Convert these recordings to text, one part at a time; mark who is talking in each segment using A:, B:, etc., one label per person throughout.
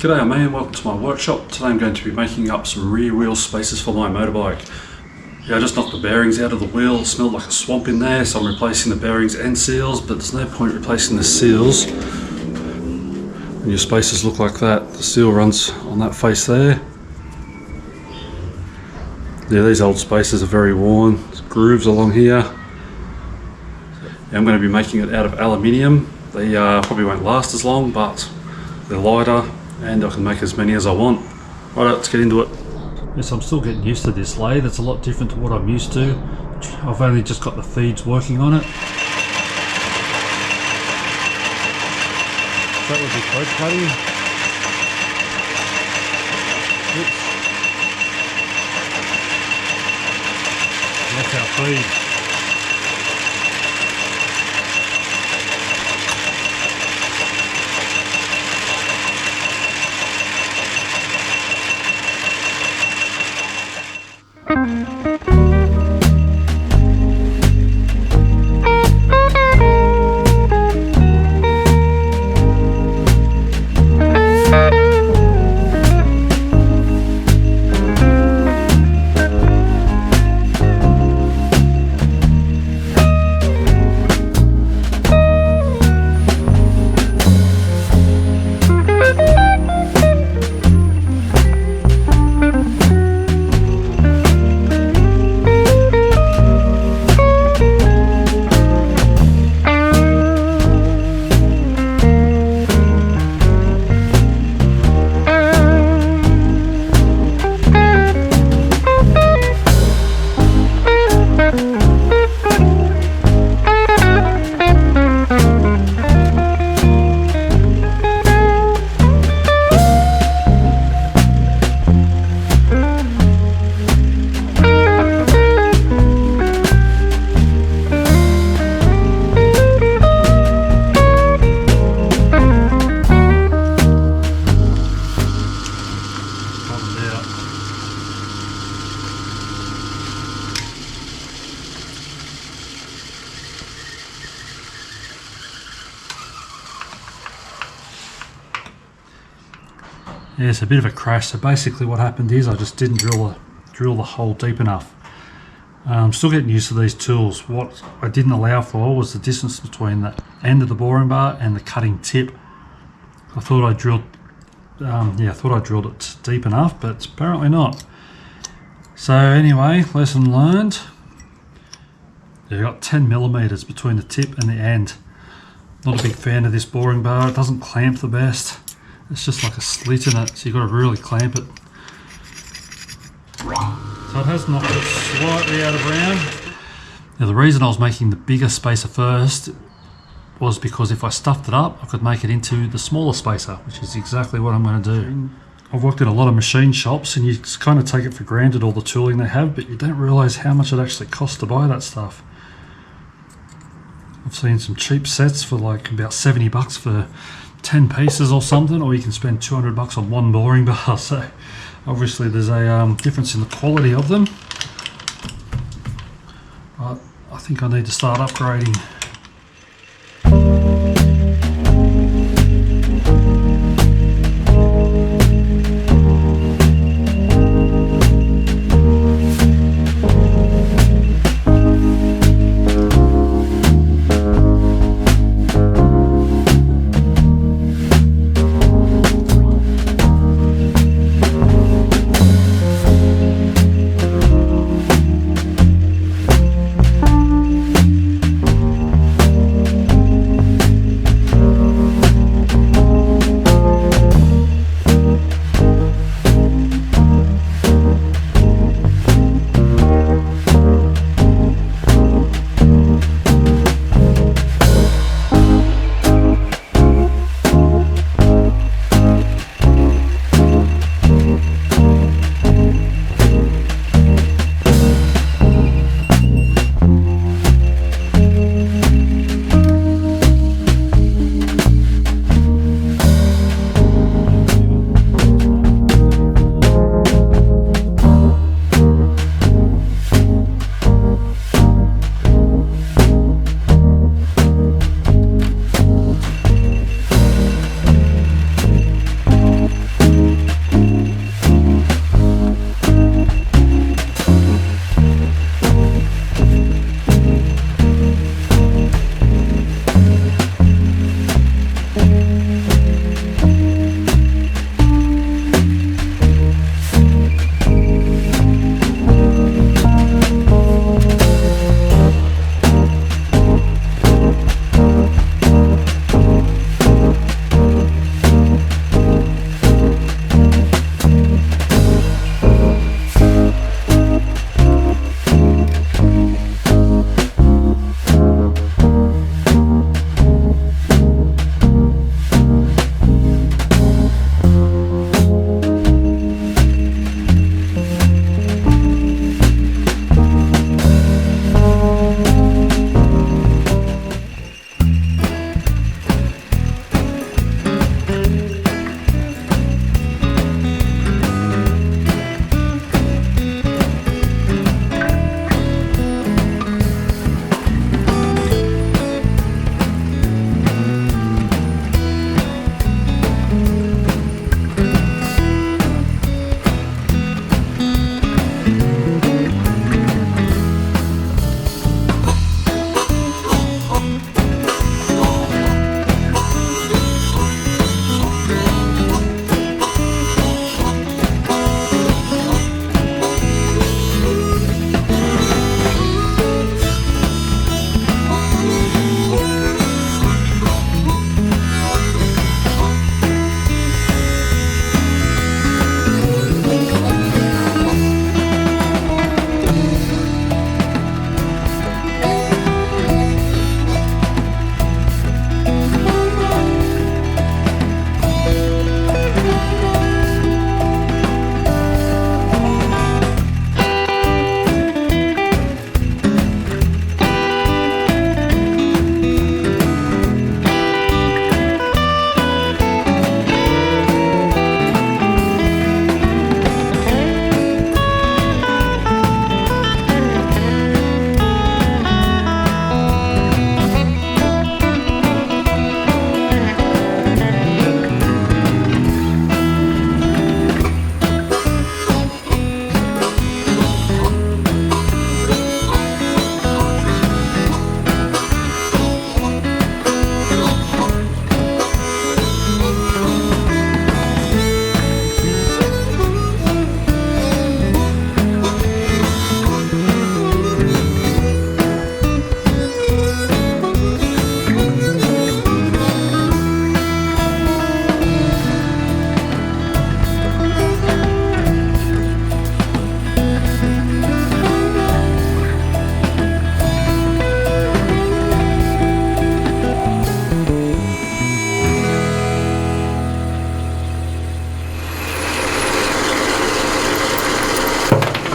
A: G'day, I'm Ian, welcome to my workshop. Today I'm going to be making up some rear wheel spacers for my motorbike. Yeah, I just knocked the bearings out of the wheel. It smelled like a swamp in there, so I'm replacing the bearings and seals, but there's no point replacing the seals when your spacers look like that. The seal runs on that face there. Yeah, these old spacers are very worn. There's grooves along here. Yeah, I'm going to be making it out of aluminium. They probably won't last as long, but they're lighter and I can make as many as I want. Alright, let's get into it. Yes, I'm still getting used to this lathe. It's a lot different to what I'm used to. I've only just got the feeds working on it. That would be thread cutting. Oops. That's our feed. Yeah, it's a bit of a crash. So basically what happened is I just didn't drill the hole deep enough. I'm still getting used to these tools. What I didn't allow for was the distance between the end of the boring bar and the cutting tip. I thought I drilled it deep enough, but apparently not. So anyway, lesson learned. You've got 10 millimeters between the tip and the end. Not a big fan of this boring bar. It doesn't clamp the best. It's just like a slit in it, so you've got to really clamp it. So it has knocked it slightly out of round. Now the reason I was making the bigger spacer first was because if I stuffed it up, I could make it into the smaller spacer, which is exactly what I'm going to do. I've worked in a lot of machine shops and you kind of take it for granted all the tooling they have, but you don't realise how much it actually costs to buy that stuff. I've seen some cheap sets for like about 70 bucks for 10 pieces or something, or you can spend 200 bucks on one boring bar. So obviously there's a difference in the quality of them, but I think I need to start upgrading.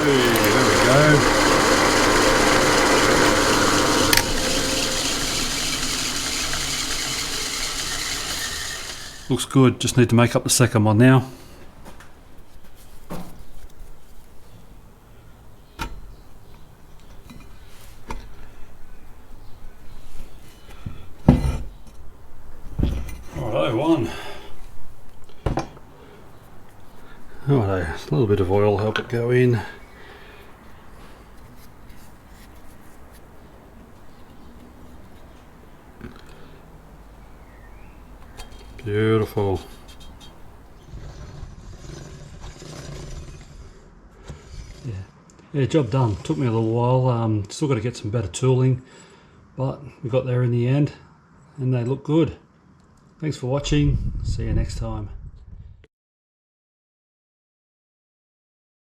A: there we go. Looks good, just need to make up the second one now. Righto, one. Righto, a little bit of oil, help it go in. Beautiful. Yeah, job done. Took me a little while. Still got to get some better tooling, but we got there in the end and they look good. Thanks for watching. See you next time.